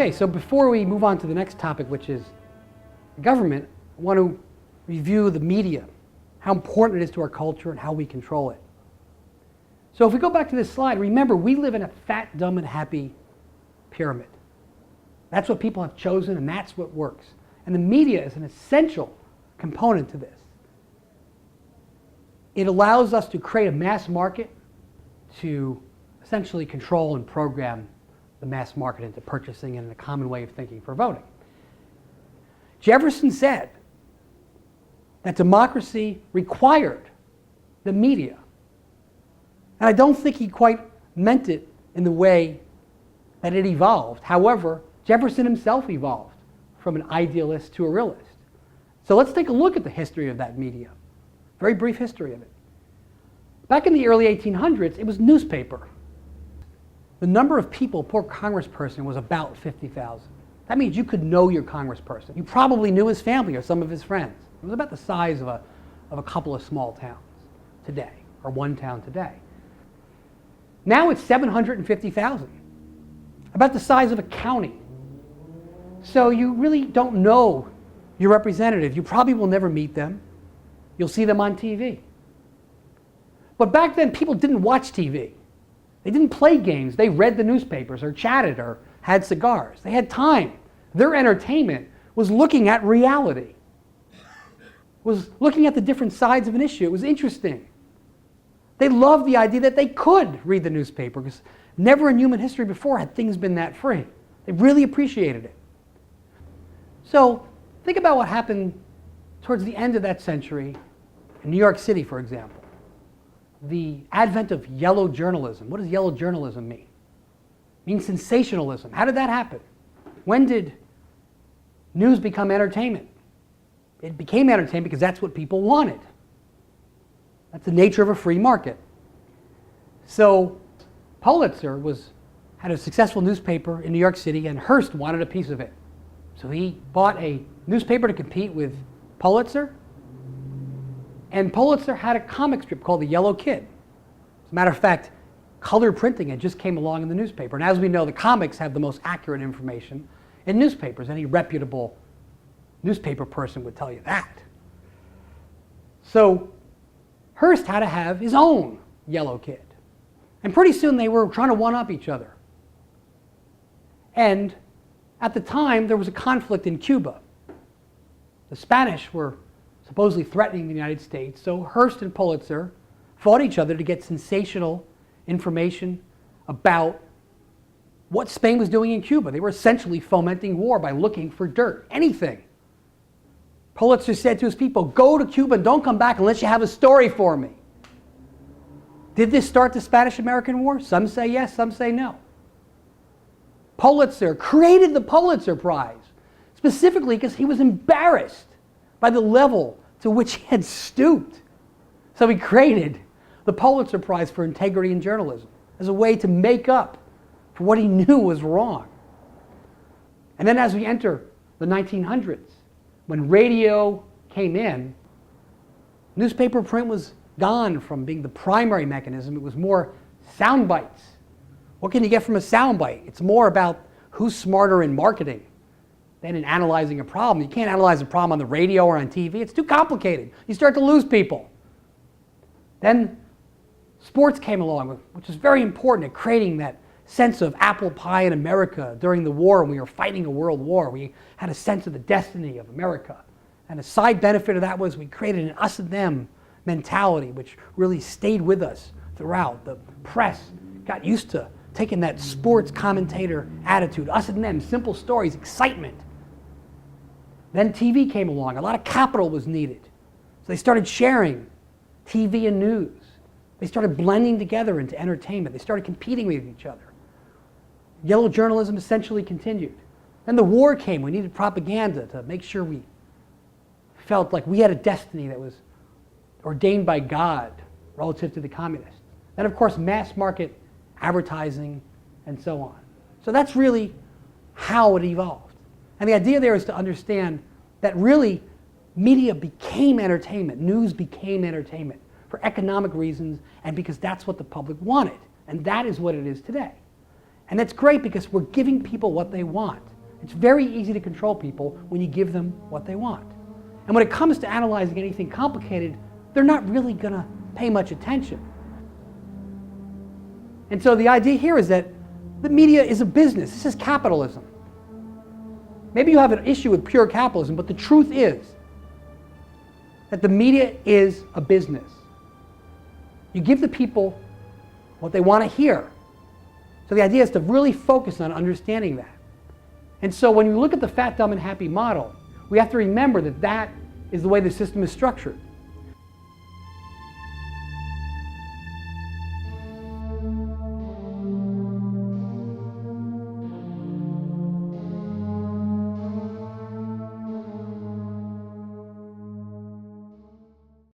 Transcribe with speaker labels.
Speaker 1: Okay, so before we move on to the next topic, which is government, I want to review the media, how important it is to our culture and how we control it. So if we go back to this slide, remember we live in a fat, dumb, and happy pyramid. That's what people have chosen and that's what works. And the media is an essential component to this. It allows us to create a mass market to essentially control and program the mass market into purchasing and a common way of thinking for voting. Jefferson said that democracy required the media. And I don't think he quite meant it in the way that it evolved. However, Jefferson himself evolved from an idealist to a realist. So let's take a look at the history of that media. Very brief history of it. Back in the early 1800s, it was newspaper. The number of people per congressperson was about 50,000. That means you could know your congressperson. You probably knew his family or some of his friends. It was about the size of a couple of small towns today, or one town today. Now it's 750,000, about the size of a county. So you really don't know your representative. You probably will never meet them. You'll see them on TV. But back then, people didn't watch TV. They didn't play games. They read the newspapers or chatted or had cigars. They had time. Their entertainment was looking at reality, was looking at the different sides of an issue. It was interesting. They loved the idea that they could read the newspaper because never in human history before had things been that free. They really appreciated it. So think about what happened towards the end of that century in New York City, for example. The advent of yellow journalism. What does yellow journalism mean? It means sensationalism. How did that happen? When did news become entertainment? It became entertainment because that's what people wanted. That's the nature of a free market. So Pulitzer had a successful newspaper in New York City, and Hearst wanted a piece of it. So he bought a newspaper to compete with Pulitzer. And Pulitzer had a comic strip called The Yellow Kid. As a matter of fact, color printing just came along in the newspaper. And as we know, the comics have the most accurate information in newspapers. Any reputable newspaper person would tell you that. So Hearst had to have his own Yellow Kid. And pretty soon they were trying to one-up each other. And at the time, there was a conflict in Cuba. The Spanish were supposedly threatening the United States, so Hearst and Pulitzer fought each other to get sensational information about what Spain was doing in Cuba. They were essentially fomenting war by looking for dirt, anything. Pulitzer said to his people, go to Cuba and don't come back unless you have a story for me. Did this start the Spanish-American War? Some say yes, some say no. Pulitzer created the Pulitzer Prize specifically because he was embarrassed by the level to which he had stooped. So he created the Pulitzer Prize for Integrity in Journalism as a way to make up for what he knew was wrong. And then as we enter the 1900s, when radio came in, newspaper print was gone from being the primary mechanism. It was more sound bites. What can you get from a sound bite? It's more about who's smarter in marketing than in analyzing a problem. You can't analyze a problem on the radio or on TV. It's too complicated. You start to lose people. Then sports came along, which was very important at creating that sense of apple pie in America during the war when we were fighting a world war. We had a sense of the destiny of America. And a side benefit of that was we created an us and them mentality, which really stayed with us throughout. The press got used to taking that sports commentator attitude, us and them, simple stories, excitement. Then TV came along. A lot of capital was needed. So they started sharing TV and news. They started blending together into entertainment. They started competing with each other. Yellow journalism essentially continued. Then the war came. We needed propaganda to make sure we felt like we had a destiny that was ordained by God relative to the communists. Then, of course, mass market advertising and so on. So that's really how it evolved. And the idea there is to understand that really media became entertainment. News became entertainment for economic reasons and because that's what the public wanted. And that is what it is today. And that's great because we're giving people what they want. It's very easy to control people when you give them what they want. And when it comes to analyzing anything complicated, they're not really going to pay much attention. And so the idea here is that the media is a business. This is capitalism. Maybe you have an issue with pure capitalism, but the truth is that the media is a business. You give the people what they want to hear. So the idea is to really focus on understanding that. And so when you look at the fat, dumb, and happy model, we have to remember that that is the way the system is structured.